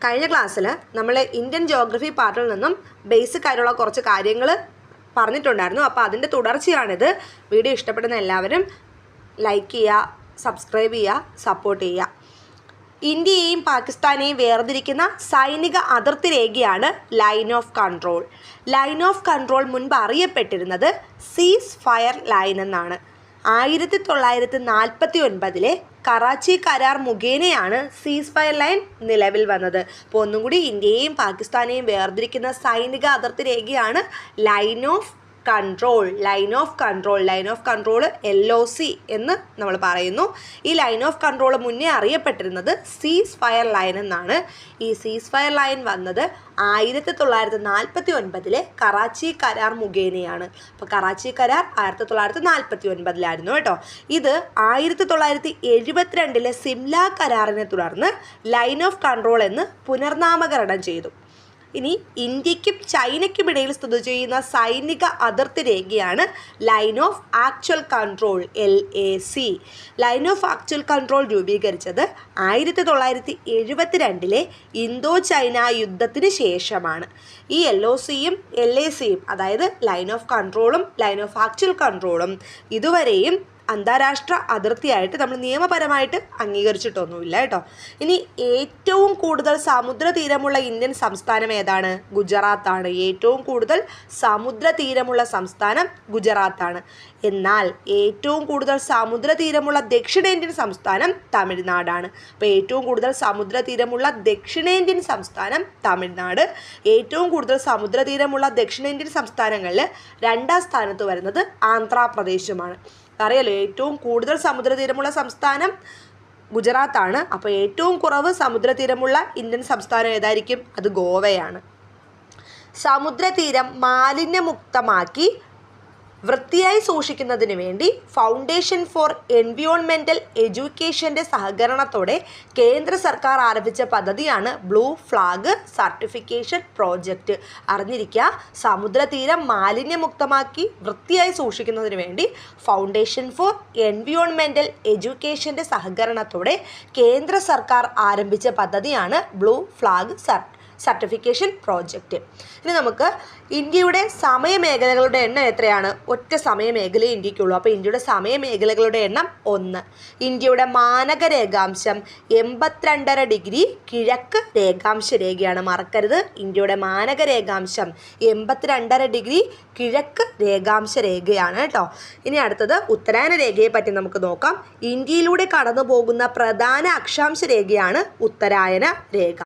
കഴിഞ്ഞ ക്ലാസ്സിൽ നമ്മൾ ഇന്ത്യൻ ജോഗ്രഫി പാർട്ടിൽ നിന്നും ബേസിക് ആയിട്ടുള്ള കുറച്ച് കാര്യങ്ങൾ പറഞ്ഞിട്ടുണ്ടായിരുന്നു. അപ്പോൾ അതിൻ്റെ തുടർച്ചയാണിത്. വീഡിയോ ഇഷ്ടപ്പെടുന്ന എല്ലാവരും ലൈക്ക് ചെയ്യുക, സബ്സ്ക്രൈബ് ചെയ്യുക, സപ്പോർട്ട് ചെയ്യുക. ഇന്ത്യയെയും പാകിസ്ഥാനെയും വേർതിരിക്കുന്ന സൈനിക അതിർത്തി രേഖയാണ് line of control. Line of control മുൻപ് അറിയപ്പെട്ടിരുന്നത് സീസ് ഫയർ ലൈൻ എന്നാണ്. 1949 കറാച്ചി കരാർ മുഖേനയാണ് സീസ് ഫയർ ലൈൻ നിലവിൽ വന്നത്. അപ്പോൾ ഒന്നും കൂടി ഇന്ത്യയെയും പാകിസ്ഥാനെയും വേർതിരിക്കുന്ന സൈനിക അതിർത്തി രേഖയാണ് line of control. Line of control LOC എന്ന് നമ്മൾ പറയുന്നു. ഈ ലൈൻ ഓഫ് കൺട്രോൾ മുന്നേ അറിയപ്പെട്ടിരുന്നത് സീസ് ഫയർ ലൈൻ എന്നാണ്. ഈ സീസ് ഫയർ ലൈൻ വന്നത് 1949 കറാച്ചി കരാർ മുഖേനയാണ്. അപ്പോൾ കറാച്ചി കരാർ 1949 കേട്ടോ. ഇത് 1972 സിംല കരാറിനെ തുടർന്ന് ലൈൻ ഓഫ് കൺട്രോൾ എന്ന് പുനർനാമകരണം ചെയ്തു. ഇനി ഇന്ത്യക്കും ചൈനയ്ക്കും ഇടയിൽ സ്ഥിതി ചെയ്യുന്ന സൈനിക അതിർത്തി രേഖയാണ് line of actual control LAC. Line of actual control രൂപീകരിച്ചത് 1972 ഇന്തോ ചൈന യുദ്ധത്തിന് ശേഷമാണ്. ഈ LOCയും LACയും അതായത് ലൈൻ ഓഫ് കൺട്രോളും ലൈൻ ഓഫ് ആക്ച്വൽ കൺട്രോളും ഇതുവരെയും അന്താരാഷ്ട്ര അതിർത്തിയായിട്ട് നമ്മൾ നിയമപരമായിട്ട് അംഗീകരിച്ചിട്ടൊന്നുമില്ല കേട്ടോ. ഇനി ഏറ്റവും കൂടുതൽ സമുദ്ര തീരമുള്ള ഇന്ത്യൻ സംസ്ഥാനം ഏതാണ്? ഗുജറാത്താണ്. ഏറ്റവും കൂടുതൽ സമുദ്ര തീരമുള്ള സംസ്ഥാനം ഗുജറാത്താണ്. എന്നാൽ ഏറ്റവും കൂടുതൽ സമുദ്ര തീരമുള്ള ദക്ഷിണേന്ത്യൻ സംസ്ഥാനം തമിഴ്നാടാണ്. അപ്പോൾ ഏറ്റവും കൂടുതൽ സമുദ്ര തീരമുള്ള ദക്ഷിണേന്ത്യൻ സംസ്ഥാനം തമിഴ്നാട്. ഏറ്റവും കൂടുതൽ സമുദ്ര തീരമുള്ള ദക്ഷിണേന്ത്യൻ സംസ്ഥാനങ്ങളിൽ 2ാം സ്ഥാനത്ത് വരുന്നത് ആന്ധ്രാപ്രദേശുമാണ്. അറിയാലോ, ഏറ്റവും കൂടുതൽ സമുദ്രതീരമുള്ള സംസ്ഥാനം ഗുജറാത്താണ്. അപ്പോൾ ഏറ്റവും കുറവ് സമുദ്രതീരമുള്ള ഇന്ത്യൻ സംസ്ഥാനം ഏതായിരിക്കും? അത് ഗോവയാണ്. സമുദ്രതീരം മാലിന്യമുക്തമാക്കി വൃത്തിയായി സൂക്ഷിക്കുന്നതിന് വേണ്ടി ഫൗണ്ടേഷൻ ഫോർ എൻവിയോൺമെൻറ്റൽ എഡ്യൂക്കേഷൻ്റെ സഹകരണത്തോടെ കേന്ദ്ര സർക്കാർ ആരംഭിച്ച പദ്ധതിയാണ് ബ്ലൂ ഫ്ലാഗ് സർട്ടിഫിക്കേഷൻ പ്രോജക്റ്റ്. അറിഞ്ഞിരിക്കുക, സമുദ്രതീരം മാലിന്യമുക്തമാക്കി വൃത്തിയായി സൂക്ഷിക്കുന്നതിന് വേണ്ടി ഫൗണ്ടേഷൻ ഫോർ എൻവിയോൺമെൻറ്റൽ എഡ്യൂക്കേഷൻ്റെ സഹകരണത്തോടെ കേന്ദ്ര സർക്കാർ ആരംഭിച്ച പദ്ധതിയാണ് ബ്ലൂ ഫ്ലാഗ് സർട്ടിഫിക്കേഷൻ പ്രോജക്റ്റ്. ഇനി നമുക്ക് ഇന്ത്യയുടെ സമയമേഖലകളുടെ എണ്ണം എത്രയാണ്? ഒറ്റ സമയമേഖലയെ ഇന്ത്യക്കുള്ളൂ. അപ്പോൾ ഇന്ത്യയുടെ സമയമേഖലകളുടെ എണ്ണം 1. ഇന്ത്യയുടെ മാനക രേഖാംശം 82.5 ഡിഗ്രി കിഴക്ക് രേഖാംശ രേഖയാണ്. മറക്കരുത്, ഇന്ത്യയുടെ മാനക രേഖാംശം 82.5 ഡിഗ്രി കിഴക്ക് രേഖാംശ രേഖയാണ് കേട്ടോ. ഇനി അടുത്തത് ഉത്തരായന രേഖയെ പറ്റി നമുക്ക് നോക്കാം. ഇന്ത്യയിലൂടെ കടന്നു പോകുന്ന പ്രധാന അക്ഷാംശ രേഖയാണ് ഉത്തരായന രേഖ.